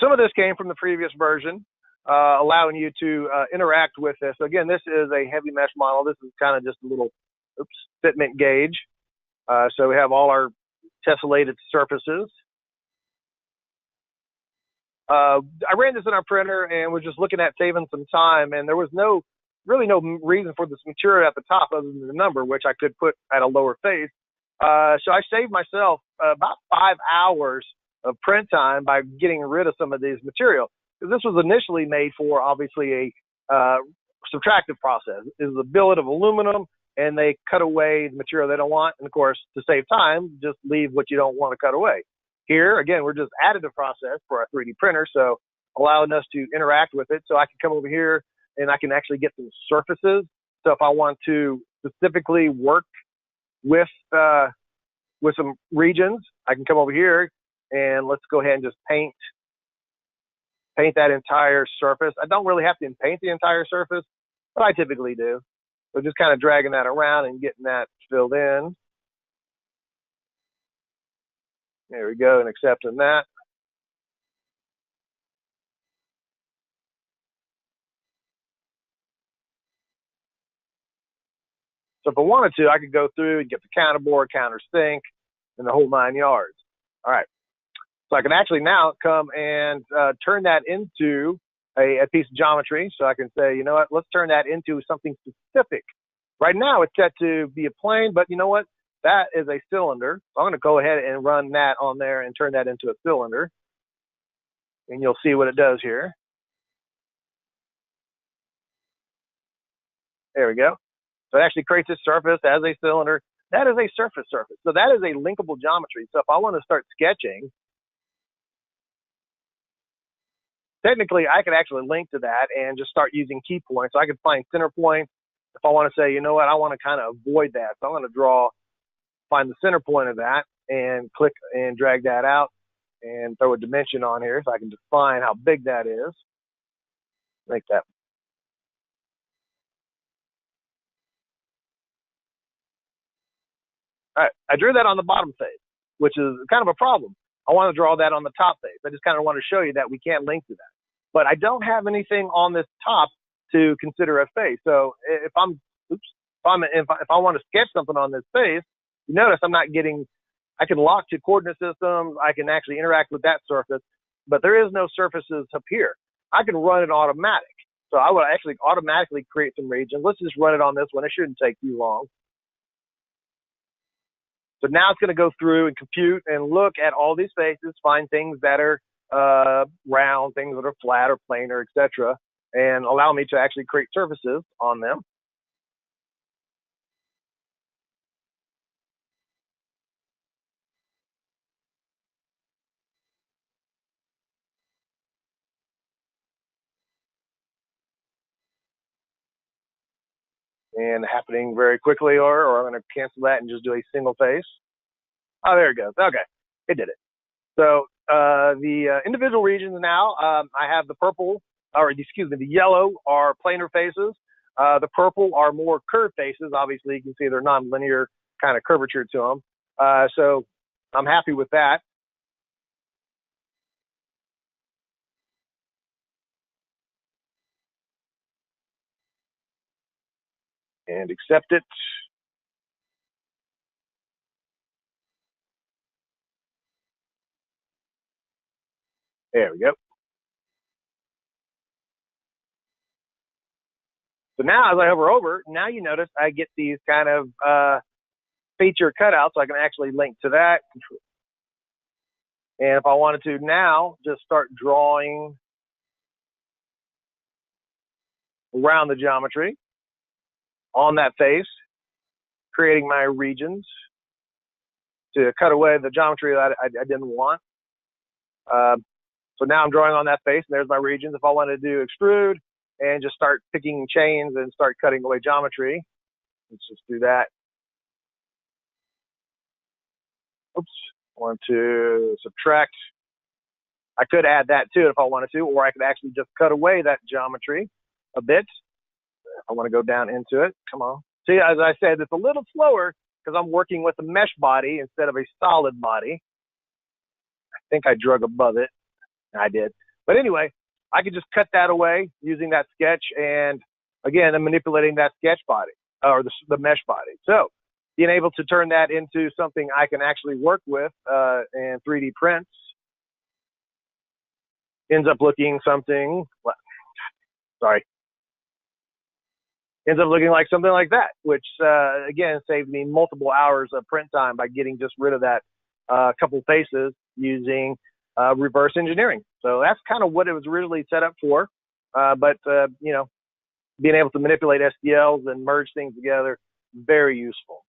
Some of this came from the previous version, allowing you to interact with this. So again, this is a heavy mesh model. This is kind of just a little fitment gauge. So we have all our tessellated surfaces. I ran this in our printer and was just looking at saving some time, and there was really no reason for this material at the top other than the number, which I could put at a lower face. So I saved myself about 5 hours of print time by getting rid of some of these material. Because this was initially made for, obviously, a subtractive process. It is a billet of aluminum, and they cut away the material they don't want. And, of course, to save time, just leave what you don't want to cut away. Here, again, we're just additive process for our 3D printer, so allowing us to interact with it. So I can come over here, and I can actually get some surfaces. So if I want to specifically work with some regions, I can come over here, and let's go ahead and just paint that entire surface. I don't really have to paint the entire surface, but I typically do. So just kind of dragging that around and getting that filled in. There we go, and accepting that. So if I wanted to, I could go through and get the counterboard, countersink, and the whole 9 yards. All right. So I can actually now come and turn that into a piece of geometry. So I can say, you know what, let's turn that into something specific. Right now it's set to be a plane, but you know what? That is a cylinder. So I'm going to go ahead and run that on there and turn that into a cylinder. And you'll see what it does here. There we go. So it actually creates a surface as a cylinder. That is a surface. So that is a linkable geometry. So if I want to start sketching, technically I could actually link to that and just start using key points. So I could find center points. If I want to say, you know what, I want to kind of avoid that. So I'm going to find the center point of that and click and drag that out and throw a dimension on here so I can define how big that is. Make that. All right, I drew that on the bottom face, which is kind of a problem. I want to draw that on the top face. I just kind of want to show you that we can't link to that. But I don't have anything on this top to consider a face. So if I want to sketch something on this face, you notice I can lock to coordinate systems. I can actually interact with that surface, but there is no surfaces up here. I can run it automatic. So I would actually automatically create some regions. Let's just run it on this one. It shouldn't take too long. So now it's going to go through and compute and look at all these faces, find things that are round, things that are flat or planar, etc., and allow me to actually create surfaces on them. And happening very quickly, or I'm going to cancel that and just do a single face. Oh, there it goes. Okay, it did it. So the individual regions now, I have the purple, the yellow are planar faces. The purple are more curved faces. Obviously, you can see they're non-linear kind of curvature to them. So I'm happy with that. And accept it. There we go. So now as I hover over, now you notice I get these kind of feature cutouts, so I can actually link to that. And if I wanted to now just start drawing around the geometry on that face, creating my regions to cut away the geometry that I didn't want. So now I'm drawing on that face, and there's my regions. If I wanted to do extrude and just start picking chains and start cutting away geometry, let's just do that. Oops, I want to subtract. I could add that too if I wanted to, or I could actually just cut away that geometry a bit. I want to go down into it. Come on. See, as I said, it's a little slower because I'm working with a mesh body instead of a solid body. I think I drug above it. I did. But anyway, I could just cut that away using that sketch, and again, I'm manipulating that sketch body or the mesh body. So being able to turn that into something I can actually work with and 3D prints ends up looking something. Sorry. Ends up looking like something like that, which again saved me multiple hours of print time by getting just rid of that couple faces using reverse engineering. So that's kind of what it was originally set up for. But you know, being able to manipulate STLs and merge things together, very useful.